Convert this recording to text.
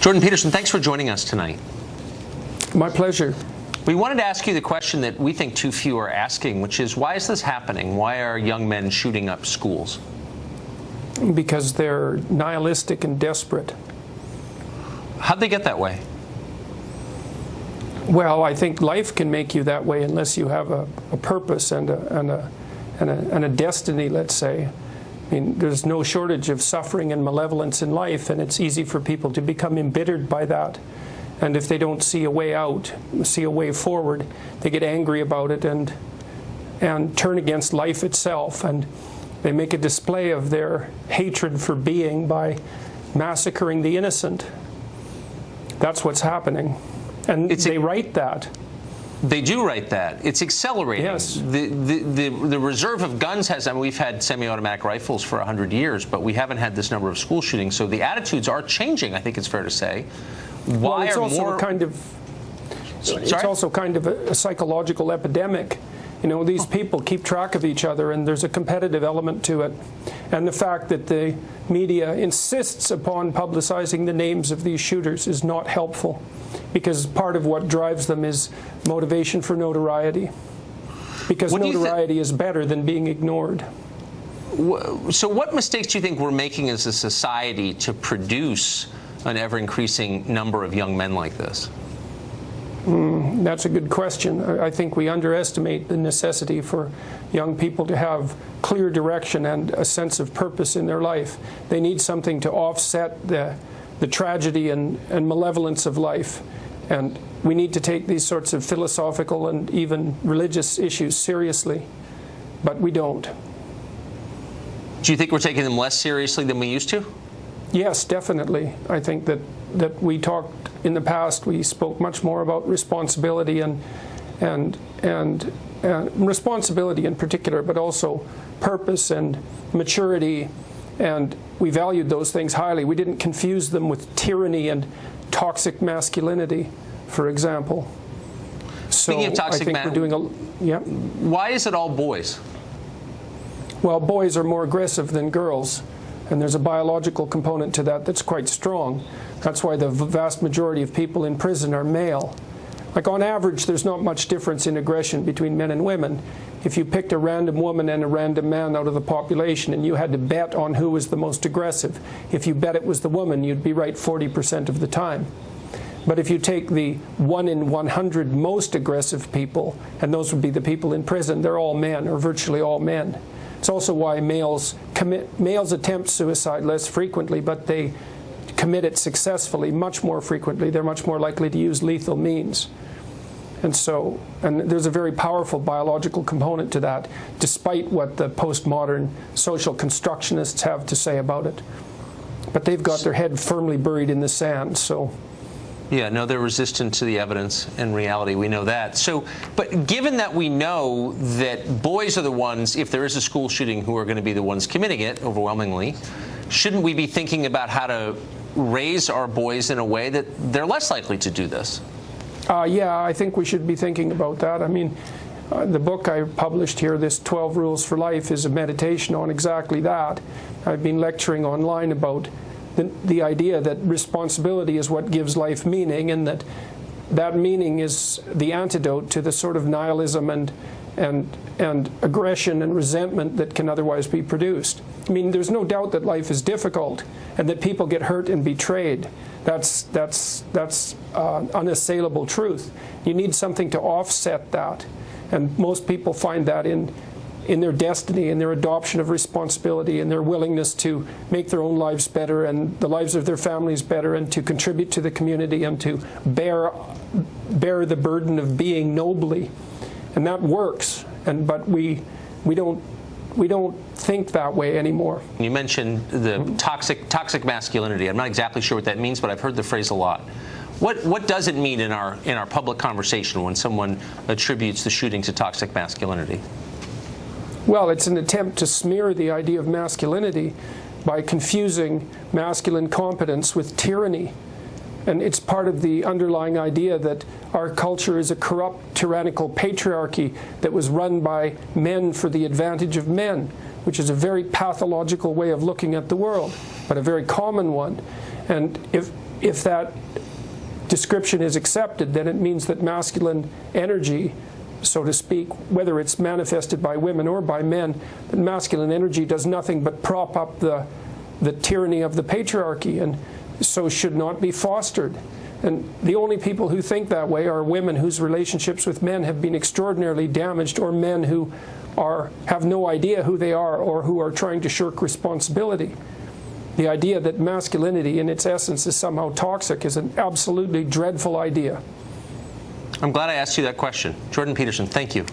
Jordan Peterson, thanks for joining us tonight. My pleasure. We wanted to ask you the question that we think too few are asking, which is, why is this happening? Why are young men shooting up schools? Because they're nihilistic and desperate. How'd they get that way? Well, I think life can make you that way unless you have a purpose and a destiny, let's say. I mean, there's no shortage of suffering and malevolence in life, and it's easy for people to become embittered by that. And if they don't see a way out, see a way forward, they get angry about it and turn against life itself. And they make a display of their hatred for being by massacring the innocent. That's what's happening. And they write that. They do write that. It's accelerating. Yes. The reserve of guns has, I mean, we've had semi-automatic rifles for 100 years, but we haven't had this number of school shootings. So the attitudes are changing, I think it's fair to say. Why it's are also more... It's also kind of a psychological epidemic. You know, these people keep track of each other, and there's a competitive element to it. And the fact that the media insists upon publicizing the names of these shooters is not helpful, because part of what drives them is motivation for notoriety. Because notoriety is better than being ignored. So what mistakes do you think we're making as a society to produce an ever-increasing number of young men like this? That's a good question. I think we underestimate the necessity for young people to have clear direction and a sense of purpose in their life. They need something to offset the tragedy and malevolence of life. And we need to take these sorts of philosophical and even religious issues seriously, but we don't. Do you think we're taking them less seriously than we used to? Yes, definitely. I think that we talked in the past, we spoke much more about responsibility and responsibility in particular, but also purpose and maturity, and we valued those things highly. We didn't confuse them with tyranny and toxic masculinity, for example. Speaking of toxic why is it all boys? Well, boys are more aggressive than girls, and there's a biological component to that that's quite strong. That's why the vast majority of people in prison are male. Like, on average, there's not much difference in aggression between men and women. If you picked a random woman and a random man out of the population and you had to bet on who was the most aggressive, if you bet it was the woman, you'd be right 40% of the time. But if you take the 1 in 100 most aggressive people, and those would be the people in prison, they're all men, or virtually all men. It's also why males attempt suicide less frequently, but they commit it successfully much more frequently. They're much more likely to use lethal means. And there's a very powerful biological component to that, despite what the postmodern social constructionists have to say about it. But they've got their head firmly buried in the sand, so... Yeah, no, they're resistant to the evidence and reality. We know that. So, but given that we know that boys are the ones, if there is a school shooting, who are going to be the ones committing it overwhelmingly, shouldn't we be thinking about how to raise our boys in a way that they're less likely to do this? Yeah, I think we should be thinking about that. I mean, the book I published here, this 12 Rules for Life, is a meditation on exactly that. I've been lecturing online about the idea that responsibility is what gives life meaning, and that meaning is the antidote to the sort of nihilism and aggression and resentment that can otherwise be produced. I mean, there's no doubt that life is difficult and that people get hurt and betrayed. That's unassailable truth. You need something to offset that, and most people find that in their destiny, in their adoption of responsibility, and their willingness to make their own lives better and the lives of their families better, and to contribute to the community and to bear the burden of being nobly. And that works, but we don't think that way anymore. You mentioned the toxic masculinity. I'm not exactly sure what that means, but I've heard the phrase a lot. What does it mean in our public conversation when someone attributes the shooting to toxic masculinity? Well, it's an attempt to smear the idea of masculinity by confusing masculine competence with tyranny. And it's part of the underlying idea that our culture is a corrupt, tyrannical patriarchy that was run by men for the advantage of men, which is a very pathological way of looking at the world, but a very common one. And if that description is accepted, then it means that masculine energy, so to speak, whether it's manifested by women or by men, that masculine energy does nothing but prop up the tyranny of the patriarchy, and so should not be fostered. And the only people who think that way are women whose relationships with men have been extraordinarily damaged, or men who have no idea who they are, or who are trying to shirk responsibility. The idea that masculinity in its essence is somehow toxic is an absolutely dreadful idea. I'm glad I asked you that question. Jordan Peterson, thank you.